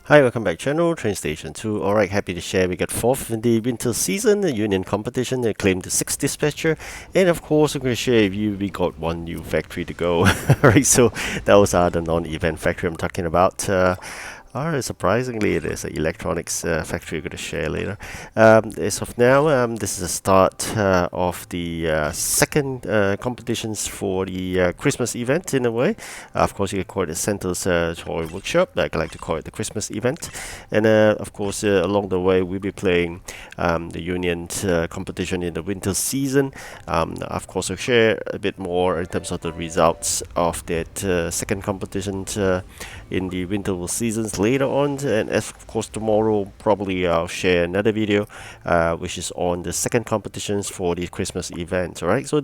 Hi, welcome back channel, TrainStation2. Alright, happy to share we got fourth in the winter season, the union competition, they claimed the sixth dispatcher, and of course I'm going to share with you we got one new factory to go. Alright, so those are the non-event factory I'm talking about. Surprisingly, it is an electronics factory I'm going to share later. As of now, this is the start of the second competitions for the Christmas event in a way. Of course, you can call it the Santa's Toy Workshop. I like to call it the Christmas event. And of course, along the way, we'll be playing the Union competition in the winter season. Of course, I'll share a bit more in terms of the results of that second competition in the winter seasons later on. And as of course, tomorrow probably I'll share another video which is on the second competitions for the Christmas event. All right, so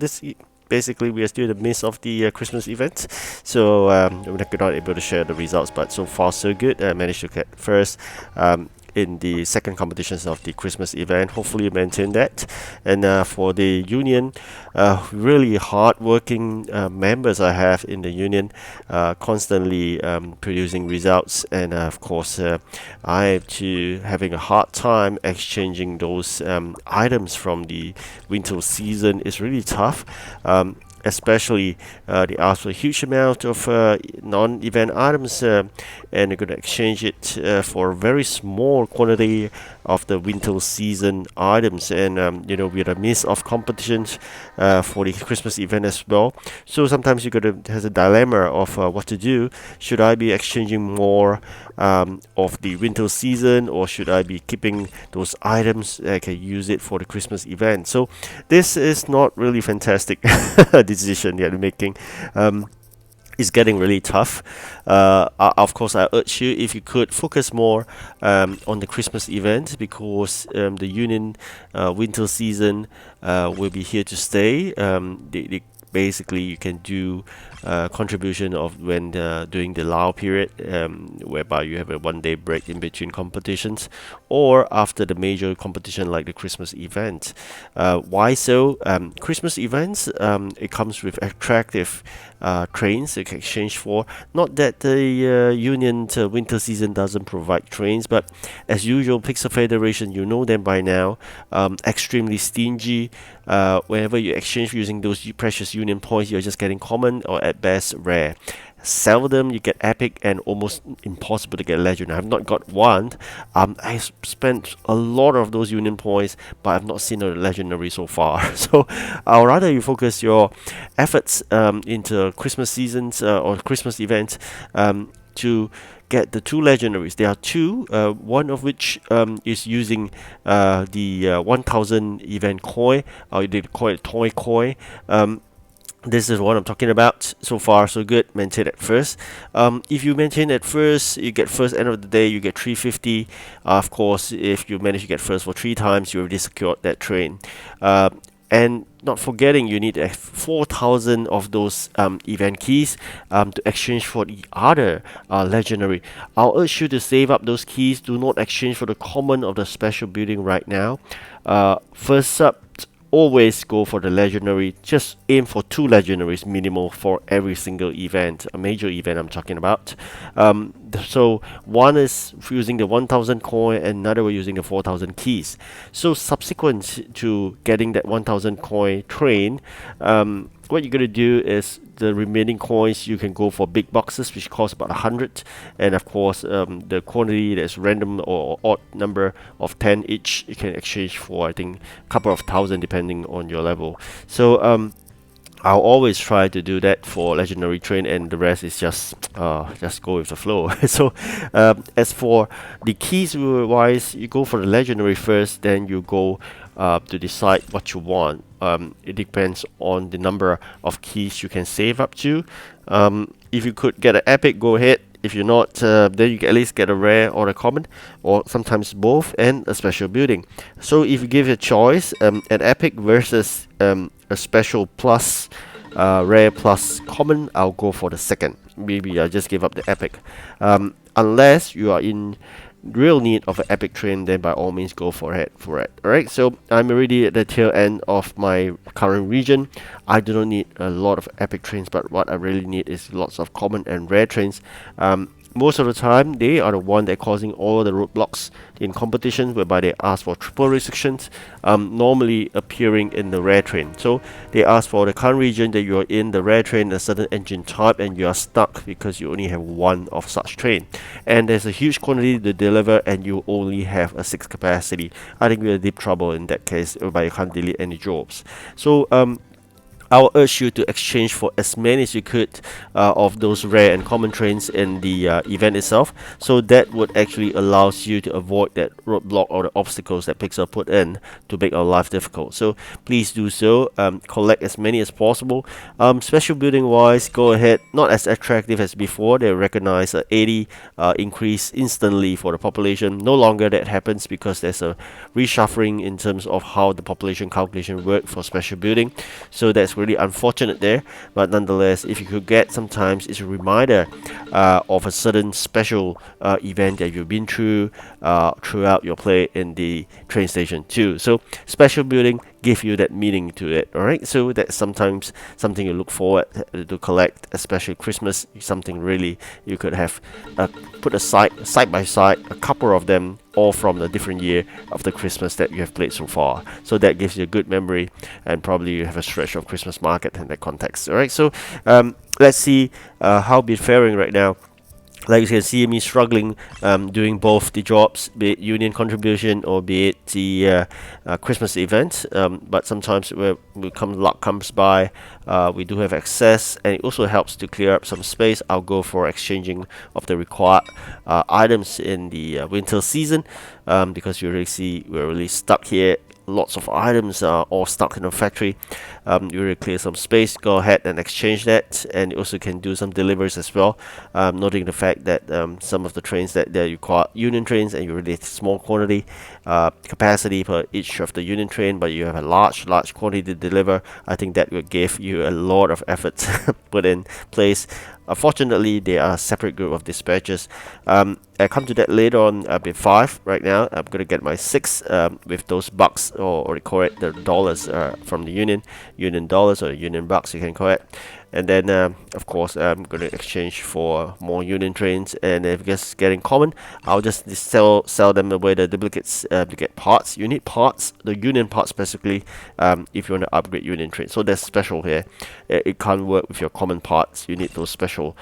basically we are still in the midst of the Christmas event, so we're not able to share the results, but so far so good. I managed to get first in the second competitions of the Christmas event. Hopefully maintain that. And for the union, really hard-working members I have in the union, constantly producing results, and of course I have to having a hard time exchanging those items from the winter season. Is really tough. Especially they ask for a huge amount of non-event items, and they're going to exchange it for a very small quantity of the winter season items. And we're a midst of competitions for the Christmas event as well, so sometimes you got to has a dilemma of what to do. Should I be exchanging more of the winter season, or should I be keeping those items I can use it for the Christmas event? So this is not really fantastic decision that you're making. It's getting really tough. Of course, I urge you, if you could, focus more on the Christmas event, because the Union winter season will be here to stay. Basically, you can do contribution of when during the lull period, whereby you have a 1 day break in between competitions, or after the major competition like the Christmas event. Why so? Christmas events, it comes with attractive trains you can exchange for. Not that the Union winter season doesn't provide trains, but as usual, Pixel Federation, you know them by now, extremely stingy. Whenever you exchange using those precious Union points, you're just getting common or at best rare. Seldom you get epic, and almost impossible to get legend. I've not got one. I spent a lot of those Union points, but I've not seen a legendary so far. So I'd rather you focus your efforts into Christmas seasons or Christmas events to get the two legendaries. There are two, one of which is using the 1000 event coin, or they call it toy coin. This is what I'm talking about. So far so good. Maintain at first. If you maintain at first, you get first. End of the day, you get 350. Of course, if you manage to get first for 3 times, you already secured that train. And not forgetting, you need 4,000 of those event keys to exchange for the other legendary. I'll urge you to save up those keys. Do not exchange for the common of the special building right now. First up, always go for the legendary. Just aim for 2 legendaries minimal for every single event, a major event I'm talking about. So one is using the 1000 coin, and another one using the 4000 keys. So subsequent to getting that 1000 coin train, what you're going to do is the remaining coins you can go for big boxes, which cost about 100, and of course the quantity that's random or odd number of 10 each, you can exchange for, I think, a couple of thousand depending on your level. So I'll always try to do that for legendary train, and the rest is just go with the flow. So as for the keys wise, you go for the legendary first, then you go to decide what you want. It depends on the number of keys you can save up to. If you could get an epic, go ahead. If you're not, then you can at least get a rare or a common, or sometimes both, and a special building. So if you give a choice, an epic versus a special plus rare plus common, I'll go for the second. Maybe I'll just give up the epic. Unless you are in real need of an epic train, then by all means go for it. Alright, so I'm already at the tail end of my current region. I do not need a lot of epic trains, but what I really need is lots of common and rare trains. most of the time they are the one that causing all the roadblocks in competition, whereby they ask for triple restrictions, normally appearing in the rare train. So they ask for the current region that you are in, the rare train, a certain engine type, and you are stuck because you only have one of such train, and there's a huge quantity to deliver, and you only have a 6 capacity. I think we're in deep trouble in that case, whereby you can't delete any jobs. So I'll urge you to exchange for as many as you could of those rare and common trains in the event itself. So that would actually allows you to avoid that roadblock or the obstacles that Pixel put in to make our life difficult. So please do so. Collect as many as possible. Special building wise, go ahead. Not as attractive as before. They recognize a 80 increase instantly for the population. No longer that happens because there's a reshuffling in terms of how the population calculation work for special building. So that's really unfortunate there, but nonetheless, if you could get, sometimes it's a reminder of a certain special event that you've been through throughout your play in the TrainStation2. So special building give you that meaning to it. All right, so that's sometimes something you look forward to collect, especially Christmas. Something really you could have put aside, side by side, a couple of them, all from the different year of the Christmas that you have played so far. So that gives you a good memory, and probably you have a stretch of Christmas market in that context. All right, so let's see how we're faring right now. Like you can see me struggling doing both the jobs, be it union contribution or be it the Christmas event. But sometimes when luck comes by, we do have access, and it also helps to clear up some space. I'll go for exchanging of the required items in the winter season, because you really see we're really stuck here. Lots of items are all stuck in the factory. You really clear some space, go ahead and exchange that, and you also can do some deliveries as well, noting the fact that some of the trains that you call union trains, and you really small quantity capacity per each of the union train, but you have a large quantity to deliver. I think that will give you a lot of effort put in place. Unfortunately, they are a separate group of dispatchers. I come to that later on. Bit 5 right now. I'm going to get my 6 with those bucks, or call it the dollars from the union dollars or union bucks, you can call it. And then, of course, I'm going to exchange for more union trains. And if it's getting common, I'll just sell them away, the duplicates, to get parts. You need parts, the union parts specifically, if you want to upgrade union trains. So that's special here. It can't work with your common parts. You need those special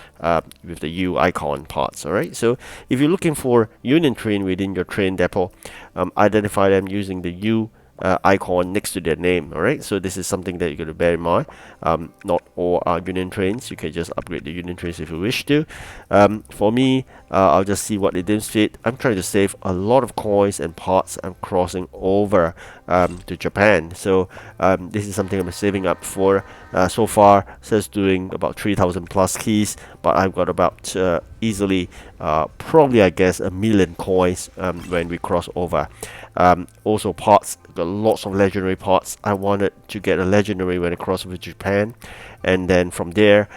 with the U icon parts. All right. So if you're looking for union train within your train depot, identify them using the U icon next to their name. Alright, so this is something that you got to bear in mind. Not all are union trains. You can just upgrade the union trains if you wish to. For me, I'll just see what it deems fit. I'm trying to save a lot of coins and parts. I'm crossing over to Japan, so this is something I'm saving up for. So far, says doing about 3,000 plus keys, but I've got about easily probably, I guess, 1,000,000 coins when we cross over. Also parts, got lots of legendary parts. I wanted to get a legendary when I cross over Japan, and then from there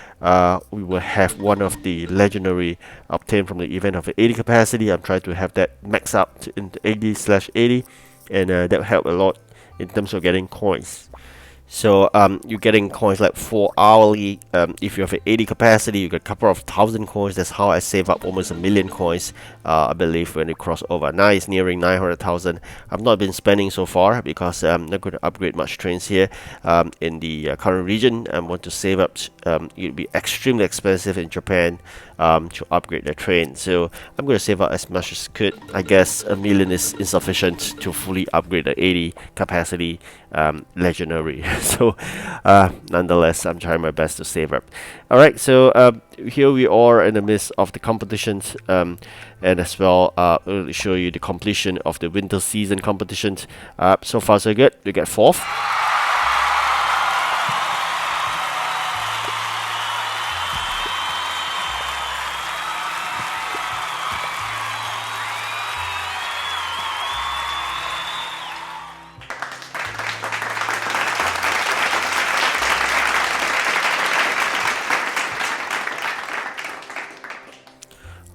we will have one of the legendary obtained from the event of 80 capacity. I'm trying to have that max up to into 80/80, and that will help a lot in terms of getting coins. So you're getting coins like 4 hourly. If you have an 80 capacity, you get a couple of thousand coins. That's how I save up almost 1,000,000 coins, I believe, when you cross over. Now it's nearing 900,000. I've not been spending so far because I'm not going to upgrade much trains here in the current region. I want to save up. It'll be extremely expensive in Japan to upgrade the train. So I'm going to save up as much as I could. I guess 1,000,000 is insufficient to fully upgrade the 80 capacity legendary. So nonetheless, I'm trying my best to save up. Alright, so here we are in the midst of the competitions, and as well I'll show you the completion of the winter season competitions. So far so good. We get 4th.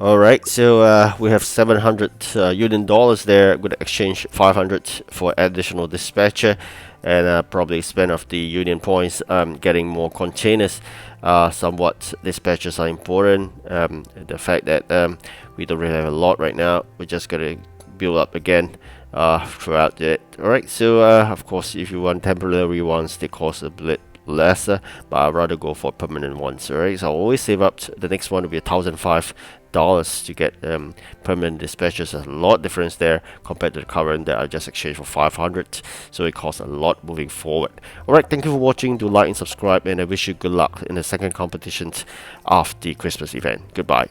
Alright, so we have 700 union dollars there. I'm going to exchange 500 for additional dispatcher, and probably spend off the union points getting more containers. somewhat dispatches are important. The fact that we don't really have a lot right now, we're just gonna build up again throughout it. Alright, so of course, if you want temporary ones, they cost a bit lesser, but I'd rather go for permanent ones. Alright, so I'll always save up. The next one will be $1,005 to get permanent dispatches. There's a lot difference there compared to the current that I just exchanged for 500, so it costs a lot moving forward. Alright, thank you for watching. Do like and subscribe, and I wish you good luck in the second competition of the Christmas event. Goodbye.